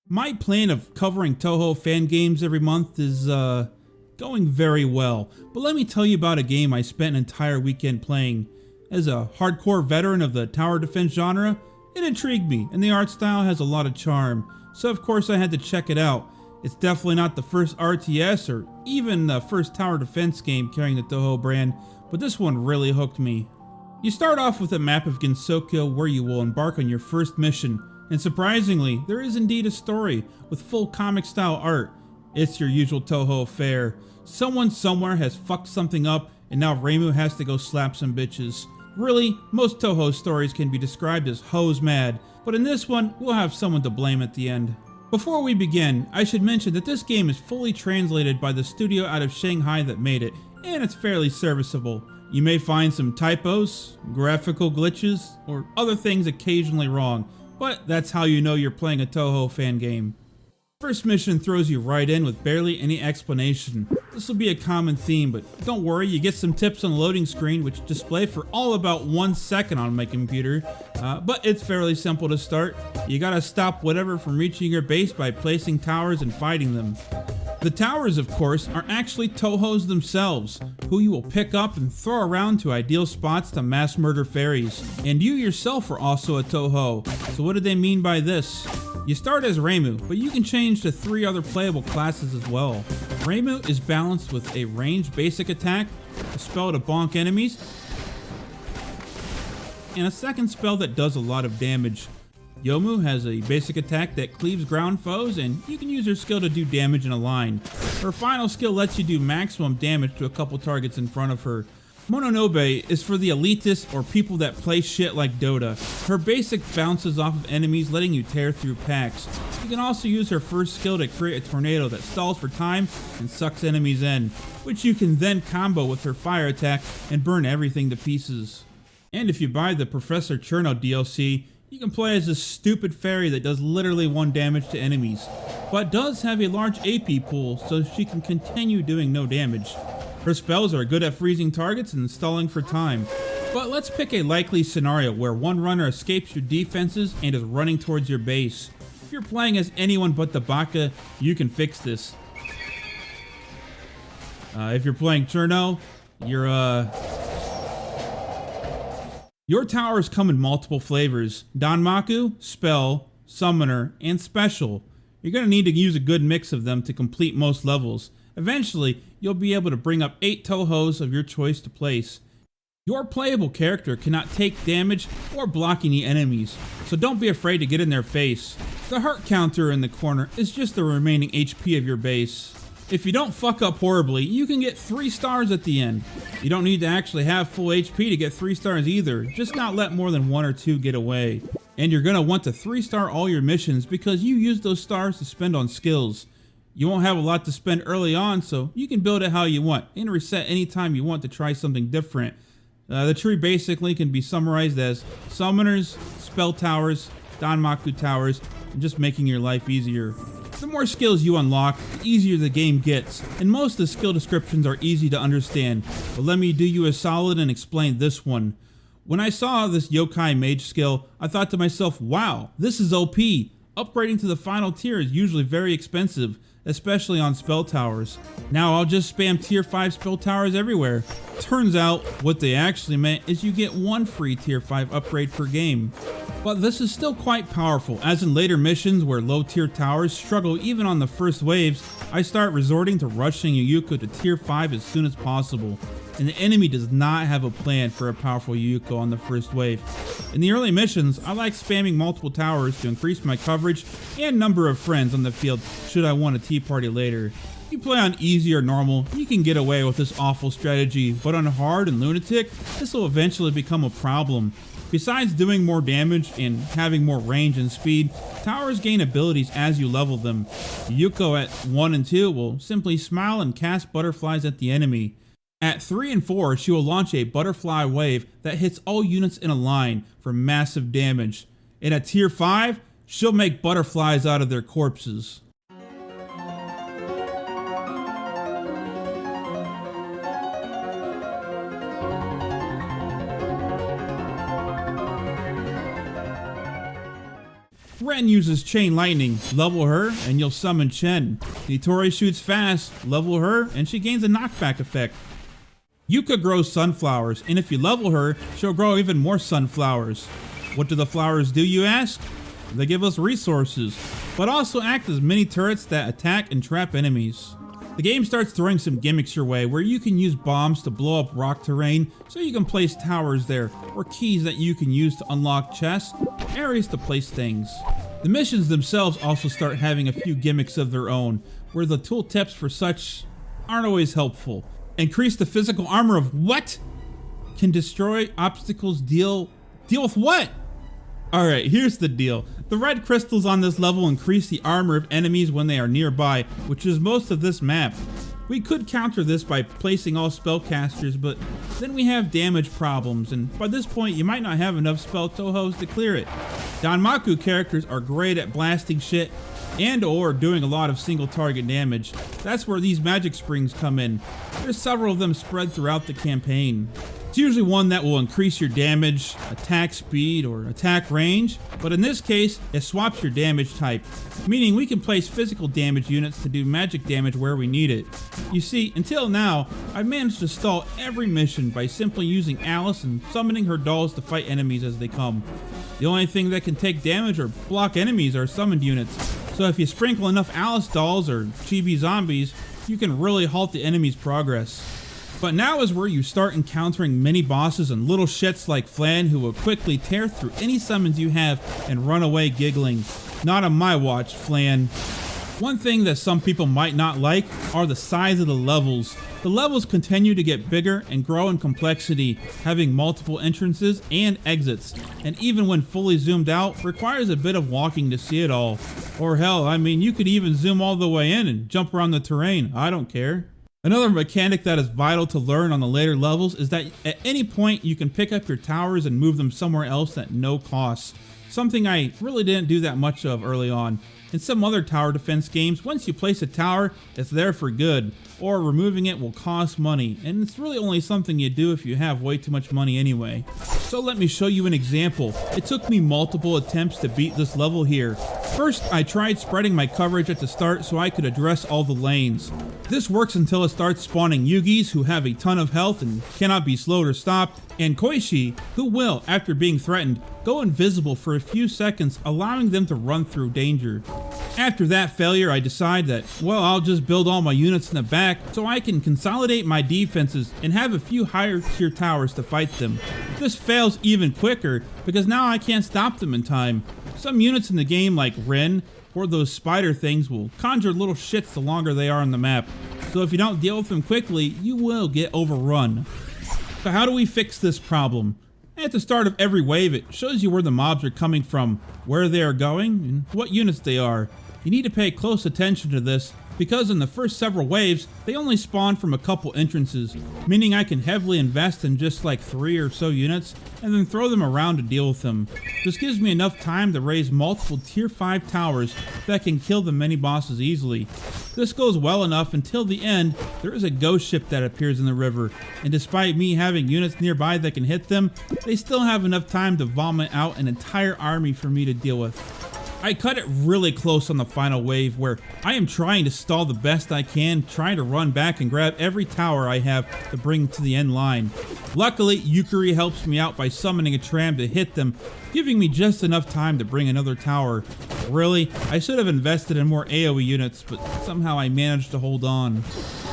My plan of covering Touhou Fan games every month is going very well, but let me tell you about a game I spent an entire weekend playing. As a hardcore veteran of the tower defense genre, it intrigued me, and the art style has a lot of charm, so of course I had to check it out. It's definitely not the first RTS or even the first tower defense game carrying the Touhou brand, but this one really hooked me. You start off with a map of Gensokyo where you will embark on your first mission, and surprisingly, there is indeed a story with full comic style art. It's your usual Touhou fare. Someone somewhere has fucked something up and now Raymoo has to go slap some bitches. Really, most Touhou stories can be described as hoes mad, but in this one, we'll have someone to blame at the end. Before we begin, I should mention that this game is fully translated by the studio out of Shanghai that made it, and it's fairly serviceable. You may find some typos, graphical glitches, or other things occasionally wrong, but that's how you know you're playing a Touhou Fan game. First mission throws you right in with barely any explanation. This will be a common theme, but don't worry, you get some tips on the loading screen which display for all about 1 second on my computer, but it's fairly simple to start. You gotta stop whatever from reaching your base by placing towers and fighting them. The towers, of course, are actually Touhous themselves, who you will pick up and throw around to ideal spots to mass murder fairies. And you yourself are also a Touhou, so what do they mean by this? You start as Raymoo, but you can change to 3 other playable classes as well. Raymoo is balanced with a ranged basic attack, a spell to bonk enemies, and a second spell that does a lot of damage. Yomu has a basic attack that cleaves ground foes, and you can use her skill to do damage in a line. Her final skill lets you do maximum damage to a couple targets in front of her. Mononobe is for the elitists or people that play shit like Dota. Her basic bounces off of enemies, letting you tear through packs. You can also use her first skill to create a tornado that stalls for time and sucks enemies in, which you can then combo with her fire attack and burn everything to pieces. And if you buy the Professor Cherno DLC, you can play as this stupid fairy that does literally 1 damage to enemies, but does have a large AP pool so she can continue doing no damage. Her spells are good at freezing targets and stalling for time. But let's pick a likely scenario where one runner escapes your defenses and is running towards your base. If you're playing as anyone but the Baka, you can fix this. If you're playing Cherno, your towers come in multiple flavors: Danmaku, Spell, Summoner, and Special. You're going to need to use a good mix of them to complete most levels. Eventually, you'll be able to bring up 8 Touhous of your choice to place. Your playable character cannot take damage or block any enemies, so don't be afraid to get in their face. The heart counter in the corner is just the remaining HP of your base. If you don't fuck up horribly, you can get 3 stars at the end. You don't need to actually have full HP to get 3 stars either, just not let more than 1 or 2 get away. And you're going to want to 3-star all your missions because you use those stars to spend on skills. You won't have a lot to spend early on, so you can build it how you want and reset anytime you want to try something different. The tree basically can be summarized as summoners, spell towers, Danmaku towers, and just making your life easier. The more skills you unlock, the easier the game gets, and most of the skill descriptions are easy to understand, but let me do you a solid and explain this one. When I saw this Yokai Mage skill, I thought to myself, wow, this is OP. Upgrading to the final tier is usually very expensive, especially on spell towers. Now I'll just spam tier 5 spell towers everywhere. Turns out, what they actually meant is you get 1 free tier 5 upgrade per game. But this is still quite powerful, as in later missions where low tier towers struggle even on the first waves, I start resorting to rushing Yuyuko to tier 5 as soon as possible. And the enemy does not have a plan for a powerful Yuyuko on the first wave. In the early missions, I like spamming multiple towers to increase my coverage and number of friends on the field should I want a tea party later. If you play on easy or normal, you can get away with this awful strategy, but on hard and lunatic, this will eventually become a problem. Besides doing more damage and having more range and speed, towers gain abilities as you level them. Yuyuko at 1 and 2 will simply smile and cast butterflies at the enemy. At 3 and 4, she will launch a butterfly wave that hits all units in a line for massive damage. And at tier 5, she'll make butterflies out of their corpses. Ren uses chain lightning, level her and you'll summon Chen. Nitori shoots fast, level her and she gains a knockback effect. Yuka grows sunflowers, and if you level her, she'll grow even more sunflowers. What do the flowers do, you ask? They give us resources, but also act as mini turrets that attack and trap enemies. The game starts throwing some gimmicks your way where you can use bombs to blow up rock terrain so you can place towers there, or keys that you can use to unlock chests, or areas to place things. The missions themselves also start having a few gimmicks of their own, where the tooltips for such aren't always helpful. Increase the physical armor of what? Can destroy obstacles, deal with what? Alright, here's the deal. The red crystals on this level increase the armor of enemies when they are nearby, which is most of this map. We could counter this by placing all spellcasters, but then we have damage problems, and by this point you might not have enough spell Touhous to clear it. Danmaku characters are great at blasting shit and or doing a lot of single target damage. That's where these magic springs come in. There's several of them spread throughout the campaign. It's usually one that will increase your damage, attack speed, or attack range, but in this case, it swaps your damage type, meaning we can place physical damage units to do magic damage where we need it. You see, until now, I've managed to stall every mission by simply using Alice and summoning her dolls to fight enemies as they come. The only thing that can take damage or block enemies are summoned units, so if you sprinkle enough Alice dolls or chibi zombies, you can really halt the enemy's progress. But now is where you start encountering mini bosses and little shits like Flan who will quickly tear through any summons you have and run away giggling. Not on my watch, Flan. One thing that some people might not like are the size of the levels. The levels continue to get bigger and grow in complexity, having multiple entrances and exits, and even when fully zoomed out, requires a bit of walking to see it all. Or hell, I mean, you could even zoom all the way in and jump around the terrain. I don't care. Another mechanic that is vital to learn on the later levels is that at any point you can pick up your towers and move them somewhere else at no cost. Something I really didn't do that much of early on. In some other tower defense games, once you place a tower, it's there for good, or removing it will cost money, and it's really only something you do if you have way too much money anyway. So let me show you an example. It took me multiple attempts to beat this level here. First, I tried spreading my coverage at the start so I could address all the lanes. This works until it starts spawning Yugis who have a ton of health and cannot be slowed or stopped, and Koishi, who will, after being threatened, go invisible for a few seconds, allowing them to run through danger. After that failure, I decide that, well, I'll just build all my units in the back so I can consolidate my defenses and have a few higher tier towers to fight them. This fails even quicker because now I can't stop them in time. Some units in the game like Ren or those spider things will conjure little shits the longer they are on the map. So if you don't deal with them quickly, you will get overrun. So how do we fix this problem? At the start of every wave, it shows you where the mobs are coming from, where they are going, and what units they are. You need to pay close attention to this, because in the first several waves, they only spawn from a couple entrances, meaning I can heavily invest in just like 3 or so units, and then throw them around to deal with them. This gives me enough time to raise multiple tier 5 towers that can kill the mini bosses easily. This goes well enough until the end. There is a ghost ship that appears in the river, and despite me having units nearby that can hit them, they still have enough time to vomit out an entire army for me to deal with. I cut it really close on the final wave where I am trying to stall the best I can, trying to run back and grab every tower I have to bring to the end line. Luckily, Yukari helps me out by summoning a tram to hit them, giving me just enough time to bring another tower. Really, I should have invested in more AoE units, but somehow I managed to hold on.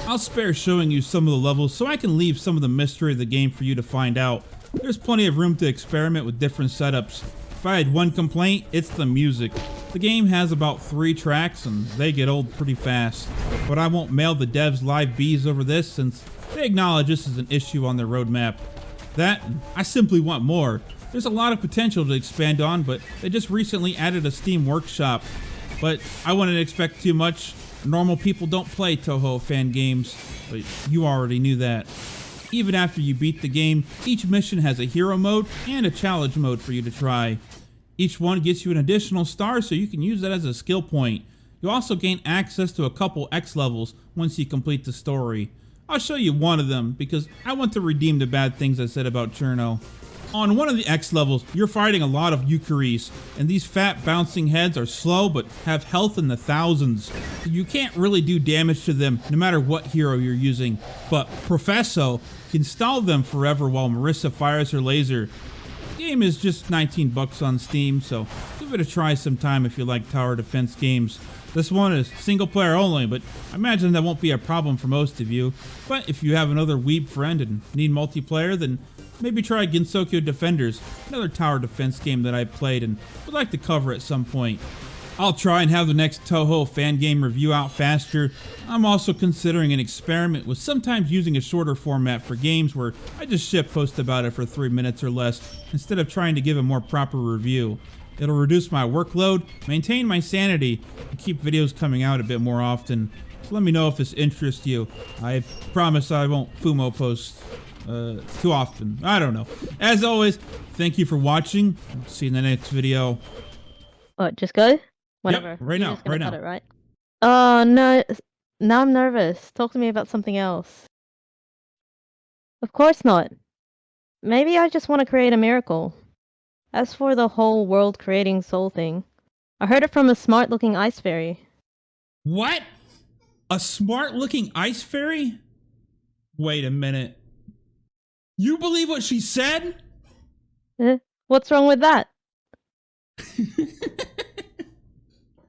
I'll spare showing you some of the levels so I can leave some of the mystery of the game for you to find out. There's plenty of room to experiment with different setups. If I had one complaint, it's the music. The game has about 3 tracks and they get old pretty fast. But I won't mail the devs live bees over this since they acknowledge this is an issue on their roadmap. That, I simply want more. There's a lot of potential to expand on, but they just recently added a Steam workshop. But I wouldn't expect too much. Normal people don't play Touhou Fan games, but you already knew that. Even after you beat the game, each mission has a hero mode and a challenge mode for you to try. Each one gets you an additional star so you can use that as a skill point. You'll also gain access to a couple X levels once you complete the story. I'll show you one of them because I want to redeem the bad things I said about Cherno. On one of the X levels, you're fighting a lot of Yukuris, and these fat bouncing heads are slow but have health in the thousands. You can't really do damage to them no matter what hero you're using, but Professo can stall them forever while Marissa fires her laser. The game is just 19 bucks on Steam, so give it a try sometime if you like tower defense games. This one is single player only, but I imagine that won't be a problem for most of you. But if you have another weeb friend and need multiplayer, then maybe try Gensokyo Defenders, another tower defense game that I played and would like to cover at some point. I'll try and have the next Touhou Fan game review out faster. I'm also considering an experiment with sometimes using a shorter format for games where I just shitpost about it for 3 minutes or less instead of trying to give a more proper review. It'll reduce my workload, maintain my sanity, and keep videos coming out a bit more often. So let me know if this interests you. I promise I won't FUMO post too often. I don't know. As always, thank you for watching. I'll see you in the next video. What, just go? Whatever. Yep, right now, right now. It, right? Oh, no. Now I'm nervous. Talk to me about something else. Of course not. Maybe I just want to create a miracle. As for the whole world creating soul thing, I heard it from a smart-looking ice fairy. What? A smart-looking ice fairy? Wait a minute. You believe what she said? What's wrong with that?